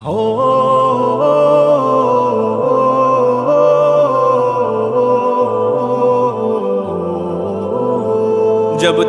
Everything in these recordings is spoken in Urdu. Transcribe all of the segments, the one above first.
جب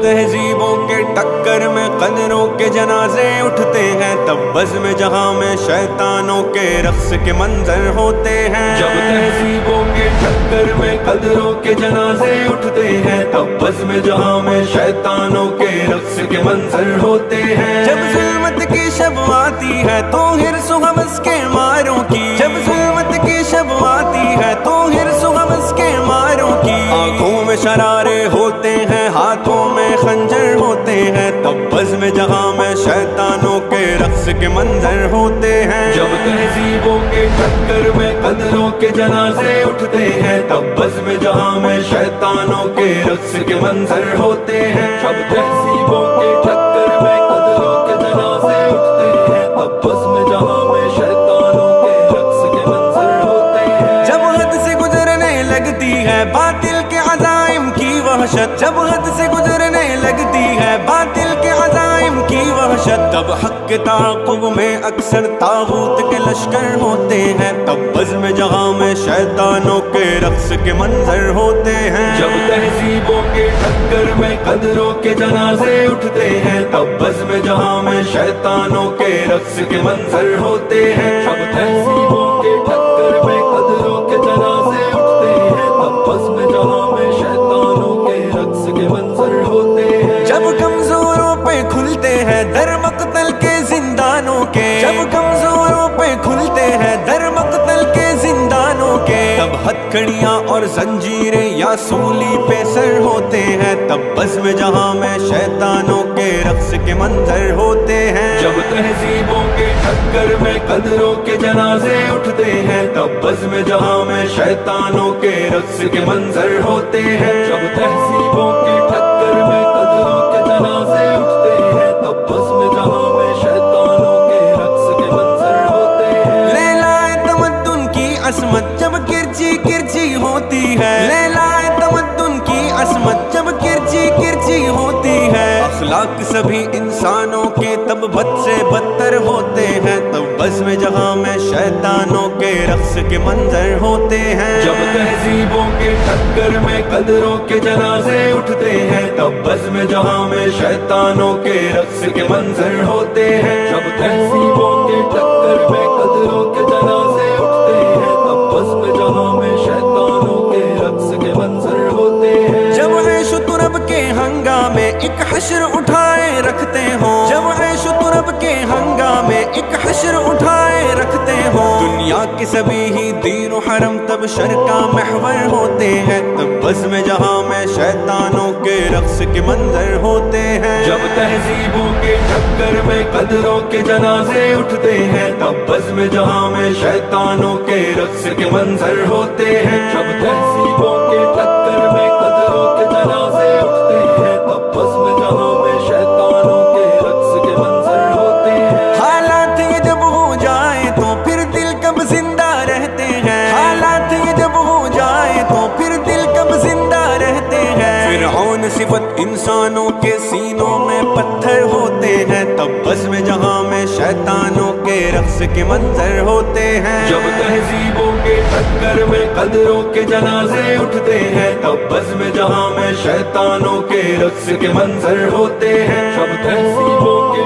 تہذیبوں کے ٹکر میں قدروں کے جنازے اٹھتے ہیں، تب بزم جہاں میں شیطانوں کے رقص کے منظر ہوتے ہیں۔ جب تہذیبوں کے ٹکر میں قدروں کے جنازے اٹھتے ہیں، تب بزم جہاں میں شیطانوں کے رقص کے منظر ہوتے ہیں۔ جب ظلمت کی شب آتی ہے تو حرص و حوث کے ماروں کی، جب ظلمت کی شب آتی ہے تو حرص و حوث کے ماروں کی، آنکھوں میں شرارے ہوتے ہیں، ہاتھوں میں خنجر ہوتے ہیں، تب بزم جہاں میں شیطانوں کے رقص کے منظر ہوتے ہیں۔ جب تہذیبوں کے ٹکر میں قدروں کے جنازے اٹھتے ہیں، تب بزم جہاں میں شیطانوں کے رقص کے منظر ہوتے ہیں۔ جب تہذیبوں کے ٹکر میں قدروں کے جنازے اٹھتے ہیں، تب بزم جہاں میں شیطانوں کے رقص کے منظر ہوتے ہیں۔ جب حد سے گزرنے لگتی ہے باطل کے عزائم کی وحشت، جب حد سے گزرنے لگتی ہے باطل کے عزائم کی وحشت، تب حق کے تعاقب میں اکثر طاغوت کے لشکر ہوتے ہیں، تب بزم جہاں میں شیطانوں کے رقص کے منظر ہوتے ہیں۔ جب تہذیبوں کے ٹکر میں قدروں کے جنازے اٹھتے ہیں، تب بزم جہاں میں شیطانوں کے رقص کے منظر ہوتے ہیں۔ جب تہذیبوں کے ٹکر میں قدروں کے جنازے اٹھتے ہیں، تب بزم جہاں میں شیطانوں کے رقص کے منظر ہوتے ہیں۔ جب کمزوروں پہ کھلتے ہیں در مقتل کے زندانوں کے، جب کمزوروں پہ کھلتے ہیں در مقتل کے زندانوں کے، تب ہتھکڑیاں اور زنجیریں یا سولی پہ سر ہوتے ہیں، تب بزم جہاں میں شیطانوں کے رقص کے منظر ہوتے ہیں۔ جب تہذیبوں کے ٹکر میں قدروں کے جنازے اٹھتے ہیں، تب بزم جہاں میں شیطانوں کے رقص کے منظر ہوتے ہیں۔ جب تہذیبوں کے ٹکر میں قدروں کے جنازے اٹھتے ہیں، تب بزم جہاں میں شیطانوں کے رقص کے منظر ہوتے ہیں۔ لیلائے تمدن کی عصمت جب کرچی کرچی ہوتی ہے، لیلائے تمدن کی عصمت جب کرچی کرچی ہوتی ہے، اخلاق سبھی انسانوں کے تب بد سے بدتر ہوتے ہیں، تب بزم جہاں میں شیطانوں کے رقص کے منظر ہوتے ہیں۔ جب تہذیبوں کے ٹکر میں قدروں کے جنازے اٹھتے ہیں، تب بزم جہاں میں شیطانوں کے رقص کے منظر ہوتے ہیں۔ جب تہذیبوں کے ٹکر میں قدروں کے جنازے اٹھتے ہیں، تب بزم جہاں میں شیطانوں کے رقص کے منظر ہوتے ہیں۔ جب عیش و طرب کے ہنگامے ایک حشر اٹھائے رکھتے ہوں، جب عیش و طرب کے ہنگامے ایک حشر اٹھائے رکھتے ہوں، دنیا کے سبھی ہی دین و حرم تب شر کا محور ہوتے ہیں، تب بزم جہاں میں شیطانوں کے رقص کے منظر ہوتے ہیں۔ جب تہذیبوں کے ٹکر میں قدروں کے جنازے اٹھتے ہیں، تب بزم جہاں میں شیطانوں کے رقص کے منظر ہوتے ہیں۔ جب تہذیبوں کے ٹکر میں قدروں کے جنازے اٹھتے ہیں، تب بزم جہاں میں شیطانوں کے رقص کے منظر ہوتے ہیں۔ حالات یہ جب ہو جائے تو پھر دل کب زندہ رہتے ہیں، حالات یہ جب ہو جائے تو پھر دل کب زندہ رہتے ہیں، فرعون صفت انسانوں کے سینوں میں پتھر ہوتے ہیں، تب بزم جہاں میں شیطانوں کے رقص کے منظر ہوتے ہیں۔ جب تہذیبوں کے ٹکر میں قدروں کے جنازے اٹھتے ہیں، تب بزم جہاں میں شیطانوں کے رقص کے منظر ہوتے ہیں۔ جب تہذیبوں کے